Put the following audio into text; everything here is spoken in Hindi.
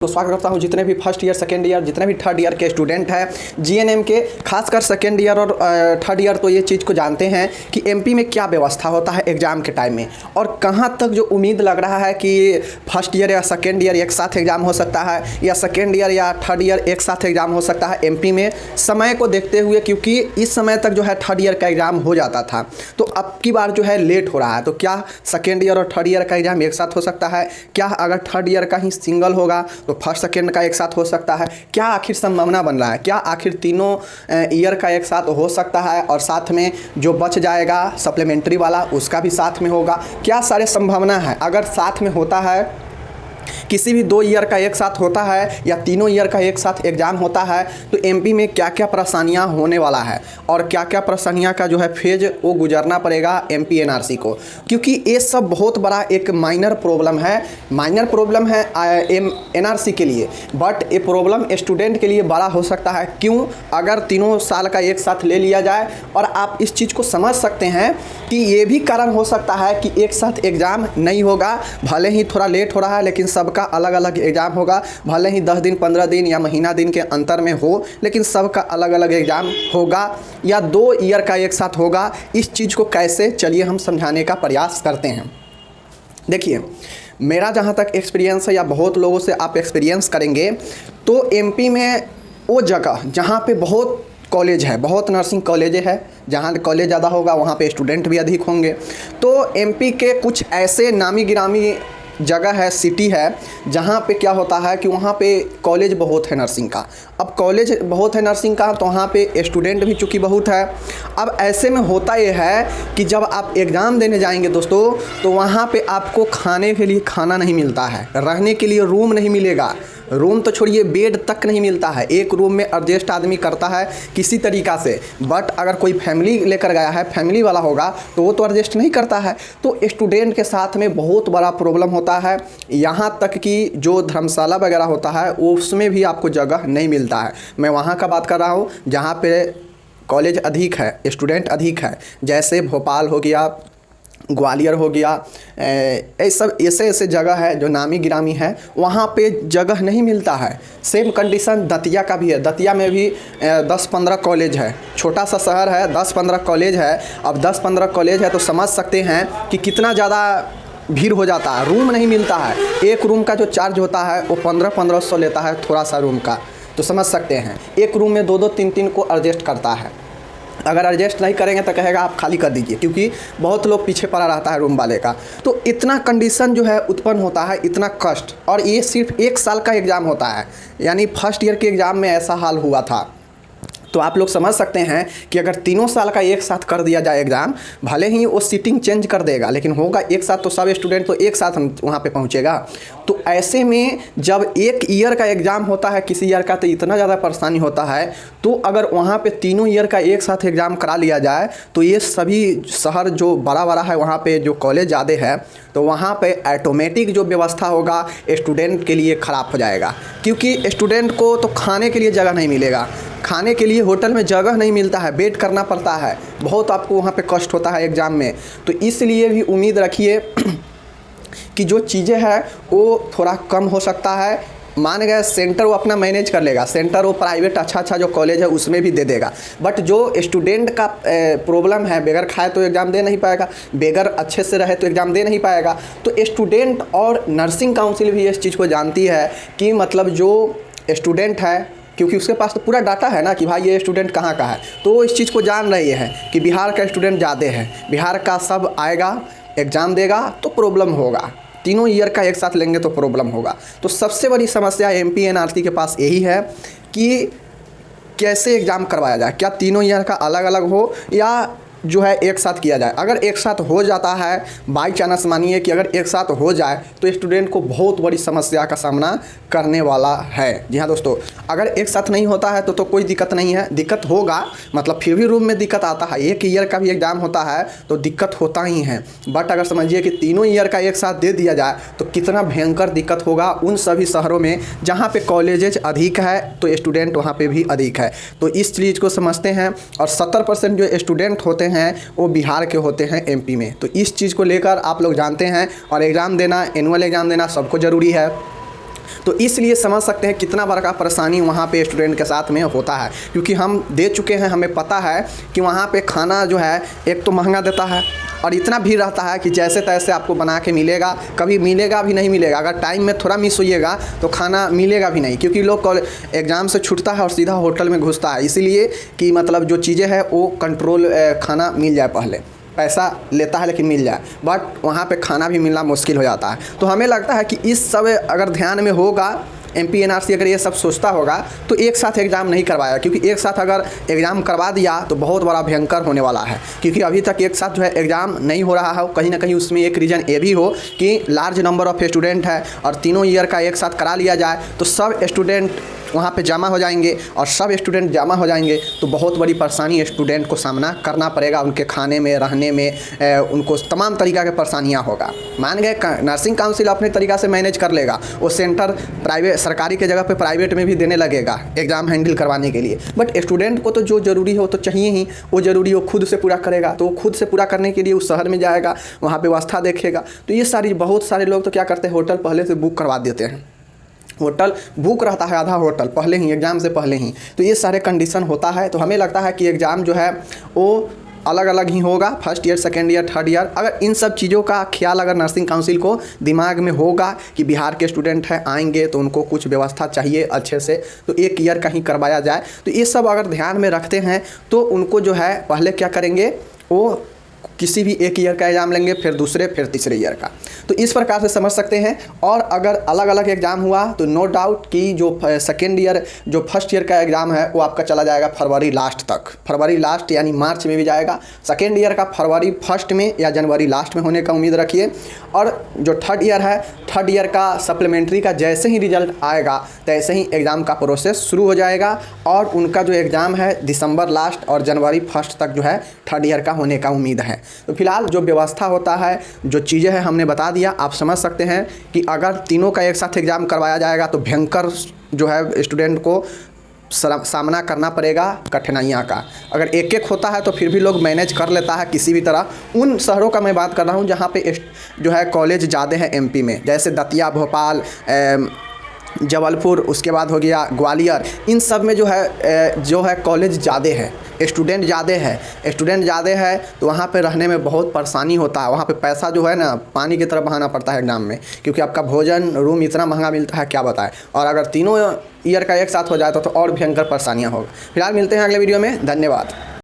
तो स्वागत करता हूं जितने भी फर्स्ट ईयर सेकेंड ईयर जितने भी थर्ड ईयर के स्टूडेंट हैं जीएनएम के, खासकर सेकेंड ईयर और थर्ड ईयर तो ये चीज़ को जानते हैं कि एमपी में क्या व्यवस्था होता है एग्ज़ाम के टाइम में और कहां तक जो उम्मीद लग रहा है कि फर्स्ट ईयर या सेकेंड ईयर एक साथ एग्ज़ाम हो सकता है या सेकेंड ईयर या थर्ड ईयर एक साथ एग्ज़ाम हो सकता है एमपी में, समय को देखते हुए, क्योंकि इस समय तक जो है थर्ड ईयर का एग्ज़ाम हो जाता था तो अब की बार जो है लेट हो रहा है। तो क्या सेकेंड ईयर और थर्ड ईयर का एग्ज़ाम एक साथ हो सकता है? क्या अगर थर्ड ईयर का ही सिंगल होगा तो फर्स्ट सेकेंड का एक साथ हो सकता है? क्या आखिर संभावना बन रहा है? क्या आखिर तीनों ईयर का एक साथ हो सकता है और साथ में जो बच जाएगा सप्लीमेंट्री वाला उसका भी साथ में होगा? क्या सारे संभावना है? अगर साथ में होता है, किसी भी 2 ईयर का एक साथ होता है या तीनों ईयर का एक साथ एग्ज़ाम होता है तो एमपी में क्या क्या परेशानियां होने वाला है और क्या क्या परेशानियां का जो है फेज वो गुजरना पड़ेगा एमपी एनआरसी को, क्योंकि ये सब बहुत बड़ा एक माइनर प्रॉब्लम है एनआरसी के लिए, बट ये प्रॉब्लम स्टूडेंट के लिए बड़ा हो सकता है। क्यों? अगर तीनों साल का एक साथ ले लिया जाए और आप इस चीज़ को समझ सकते हैं कि ये भी कारण हो सकता है कि एक साथ एग्ज़ाम नहीं होगा, भले ही थोड़ा लेट हो रहा है लेकिन सबका अलग अलग एग्ज़ाम होगा, भले ही 10 दिन 15 दिन या महीना दिन के अंतर में हो लेकिन सबका अलग अलग एग्ज़ाम होगा या 2 ईयर का एक साथ होगा। इस चीज़ को कैसे, चलिए हम समझाने का प्रयास करते हैं। देखिए, मेरा जहाँ तक एक्सपीरियंस है या बहुत लोगों से आप एक्सपीरियंस करेंगे तो एमपी में वो जगह जहाँ पे बहुत कॉलेज है, बहुत नर्सिंग कॉलेज है, जहाँ कॉलेज ज़्यादा होगा वहाँ पे स्टूडेंट भी अधिक होंगे। तो एमपी के कुछ ऐसे नामी गिरामी जगह है, सिटी है, जहाँ पे क्या होता है कि वहाँ पे कॉलेज बहुत है नर्सिंग का। अब कॉलेज बहुत है नर्सिंग का तो वहाँ पे स्टूडेंट भी चूँकि बहुत है। अब ऐसे में होता ये है कि जब आप एग्ज़ाम देने जाएंगे दोस्तों तो वहाँ पे आपको खाने के लिए खाना नहीं मिलता है, रहने के लिए रूम नहीं मिलेगा, रूम तो छोड़िए बेड तक नहीं मिलता है। एक रूम में एडजस्ट आदमी करता है किसी तरीक़ा से, बट अगर कोई फैमिली लेकर गया है, फैमिली वाला होगा तो वो तो एडजस्ट नहीं करता है। तो स्टूडेंट के साथ में बहुत बड़ा प्रॉब्लम होता है, यहाँ तक कि जो धर्मशाला वगैरह होता है उसमें भी आपको जगह नहीं मिलता है। मैं वहाँ का बात कर रहा हूँ जहाँ पे कॉलेज अधिक है, स्टूडेंट अधिक है, जैसे भोपाल हो गया, ग्वालियर हो गया, ऐसे जगह है जो नामी गिरामी है, वहाँ पे जगह नहीं मिलता है। सेम कंडीशन दतिया का भी है, दतिया में भी 10-15 कॉलेज है, छोटा सा शहर है, 10-15 कॉलेज है। अब 10-15 कॉलेज है तो समझ सकते हैं कि कितना ज़्यादा भीड़ हो जाता है, रूम नहीं मिलता है। एक रूम का जो चार्ज होता है वो 1500 लेता है थोड़ा सा रूम का, तो समझ सकते हैं एक रूम में 2-2 3-3 को एडजस्ट करता है। अगर एडजस्ट नहीं करेंगे तो कहेगा आप खाली कर दीजिए, क्योंकि बहुत लोग पीछे पड़ा रहता है रूम वाले का। तो इतना कंडीशन जो है उत्पन्न होता है, इतना कष्ट, और ये सिर्फ 1 साल का एग्ज़ाम होता है, यानी फर्स्ट ईयर के एग्ज़ाम में ऐसा हाल हुआ था। तो आप लोग समझ सकते हैं कि अगर तीनों साल का एक साथ कर दिया जाए एग्ज़ाम, भले ही वो सीटिंग चेंज कर देगा लेकिन होगा एक साथ, तो सब स्टूडेंट तो एक साथ वहाँ पे पहुँचेगा। तो ऐसे में जब 1 ईयर का एग्ज़ाम होता है किसी ईयर का तो इतना ज़्यादा परेशानी होता है। तो अगर वहाँ पे तीनों ईयर का एक साथ एग्ज़ाम करा लिया जाए तो ये सभी शहर जो बड़ा है वहाँ पे जो कॉलेज ज़्यादा है तो वहाँ पे ऑटोमेटिक जो व्यवस्था होगा स्टूडेंट के लिए ख़राब हो जाएगा, क्योंकि स्टूडेंट को तो खाने के लिए जगह नहीं मिलेगा, खाने के लिए होटल में जगह नहीं मिलता है, वेट करना पड़ता है, बहुत आपको वहाँ पे कष्ट होता है एग्ज़ाम में। तो इसलिए भी उम्मीद रखिए कि जो चीज़ें हैं वो थोड़ा कम हो सकता है। मान गए सेंटर वो अपना मैनेज कर लेगा, सेंटर वो प्राइवेट अच्छा जो कॉलेज है उसमें भी दे देगा, बट जो स्टूडेंट का प्रॉब्लम है, बेगर खाए तो एग्ज़ाम दे नहीं पाएगा, बेगर अच्छे से रहे तो एग्ज़ाम दे नहीं पाएगा। तो स्टूडेंट और नर्सिंग काउंसिल भी इस चीज़ को जानती है कि मतलब जो स्टूडेंट है, क्योंकि उसके पास तो पूरा डाटा है ना कि भाई ये स्टूडेंट कहाँ का है, तो वो इस चीज़ को जान रही है कि बिहार का स्टूडेंट ज़्यादा है, बिहार का सब आएगा एग्ज़ाम देगा तो प्रॉब्लम होगा, तीनों ईयर का एक साथ लेंगे तो प्रॉब्लम होगा। तो सबसे बड़ी समस्या एमपी एनआरसी के पास यही है कि कैसे एग्ज़ाम करवाया जाए, क्या तीनों ईयर का अलग अलग हो या जो है एक साथ किया जाए। अगर एक साथ हो जाता है, बाई चांस मानिए कि अगर एक साथ हो जाए तो स्टूडेंट को बहुत बड़ी समस्या का सामना करने वाला है। जी हाँ दोस्तों, अगर एक साथ नहीं होता है तो कोई दिक्कत नहीं है, दिक्कत होगा मतलब फिर भी रूम में दिक्कत आता है, 1 ईयर का भी एग्ज़ाम होता है तो दिक्कत होता ही है। बट अगर समझिए कि तीनों ईयर का एक साथ दे दिया जाए तो कितना भयंकर दिक्कत होगा उन सभी शहरों में जहाँ पे कॉलेजेज अधिक है तो स्टूडेंट वहाँ पे भी अधिक है। तो इस चीज़ को समझते हैं, और 70% जो स्टूडेंट होते हैं वो बिहार के होते हैं एमपी में। तो इस चीज़ को लेकर आप लोग जानते हैं, और एग्ज़ाम देना, एनुअल एग्ज़ाम देना सबको ज़रूरी है। तो इसलिए समझ सकते हैं कितना बड़ा का परेशानी वहाँ पे स्टूडेंट के साथ में होता है, क्योंकि हम दे चुके हैं, हमें पता है कि वहाँ पे खाना जो है एक तो महंगा देता है और इतना भीड़ रहता है कि जैसे तैसे आपको बना के मिलेगा, कभी मिलेगा भी नहीं मिलेगा। अगर टाइम में थोड़ा मिस होइएगा तो खाना मिलेगा भी नहीं, क्योंकि लोग एग्ज़ाम से छूटता है और सीधा होटल में घुसता है, इसीलिए कि मतलब जो चीज़ें हैं वो कंट्रोल खाना मिल जाए, पहले पैसा लेता है लेकिन मिल जाए, बट वहाँ पे खाना भी मिलना मुश्किल हो जाता है। तो हमें लगता है कि इस सब अगर ध्यान में होगा, MP NRC अगर ये सब सोचता होगा तो एक साथ एग्ज़ाम नहीं करवाया, क्योंकि एक साथ अगर एग्ज़ाम करवा दिया तो बहुत बड़ा भयंकर होने वाला है। क्योंकि अभी तक एक साथ जो है एग्ज़ाम नहीं हो रहा है, कहीं ना कहीं उसमें एक रीज़न ये भी हो कि लार्ज नंबर ऑफ़ स्टूडेंट है और तीनों ईयर का एक साथ करा लिया जाए तो सब स्टूडेंट वहाँ पे जमा हो जाएंगे, और सब स्टूडेंट जमा हो जाएंगे तो बहुत बड़ी परेशानी स्टूडेंट को सामना करना पड़ेगा। उनके खाने में, रहने में, उनको तमाम तरीक़ा के परेशानियाँ होगा। मान गए नर्सिंग काउंसिल अपने तरीक़ा से मैनेज कर लेगा, वो सेंटर प्राइवेट सरकारी के जगह पे प्राइवेट में भी देने लगेगा एग्ज़ाम हैंडल करवाने के लिए, बट स्टूडेंट को तो जो ज़रूरी हो तो चाहिए ही, वो ज़रूरी वो खुद से पूरा करेगा। तो वो खुद से पूरा करने के लिए उस शहर में जाएगा, वहाँ व्यवस्था देखेगा। तो ये सारी बहुत सारे लोग तो क्या करते हैं, होटल पहले से बुक करवा देते हैं, होटल बुक रहता है आधा होटल पहले ही, एग्ज़ाम से पहले ही। तो ये सारे कंडीशन होता है। तो हमें लगता है कि एग्ज़ाम जो है वो अलग अलग ही होगा, first year, second year, third year. अगर इन सब चीज़ों का ख्याल अगर नर्सिंग काउंसिल को दिमाग में होगा कि बिहार के स्टूडेंट हैं आएंगे तो उनको कुछ व्यवस्था चाहिए अच्छे से, तो एक ईयर का ही करवाया जाए। तो ये सब अगर ध्यान में रखते हैं तो उनको जो है पहले क्या करेंगे, वो किसी भी एक ईयर का एग्ज़ाम लेंगे, फिर दूसरे, फिर तीसरे ईयर का। तो इस प्रकार से समझ सकते हैं। और अगर अलग अलग एग्ज़ाम हुआ तो नो डाउट कि जो सेकेंड ईयर, जो फर्स्ट ईयर का एग्ज़ाम है वो आपका चला जाएगा फरवरी लास्ट तक, फरवरी लास्ट यानी मार्च में भी जाएगा। सेकेंड ईयर का फरवरी फर्स्ट में या जनवरी लास्ट में होने का उम्मीद रखिए। और जो थर्ड ईयर है, थर्ड ईयर का सप्लीमेंट्री का जैसे ही रिजल्ट आएगा तैसे ही एग्ज़ाम का प्रोसेस शुरू हो जाएगा, और उनका जो एग्ज़ाम है दिसंबर लास्ट और जनवरी फर्स्ट तक जो है थर्ड ईयर का होने का उम्मीद है। तो फिलहाल जो व्यवस्था होता है, जो चीज़ें हैं हमने बता दिया। आप समझ सकते हैं कि अगर तीनों का एक साथ एग्ज़ाम करवाया जाएगा तो भयंकर जो है स्टूडेंट को सामना करना पड़ेगा कठिनाइयाँ का। अगर एक एक होता है तो फिर भी लोग मैनेज कर लेता है किसी भी तरह। उन शहरों का मैं बात कर रहा हूँ जहाँ पे जो है कॉलेज ज़्यादा है MP में, जैसे दतिया, भोपाल, जबलपुर, उसके बाद हो गया ग्वालियर। इन सब में जो है कॉलेज ज़्यादा है, स्टूडेंट ज़्यादा है तो वहाँ पे रहने में बहुत परेशानी होता है। वहाँ पे पैसा जो है ना पानी की तरह बहाना पड़ता है एग्ज़ाम में, क्योंकि आपका भोजन, रूम इतना महंगा मिलता है क्या बताएं। और अगर तीनों ईयर का एक साथ हो जाए तो और भयंकर परेशानियाँ होगा। फिलहाल मिलते हैं अगले वीडियो में, धन्यवाद।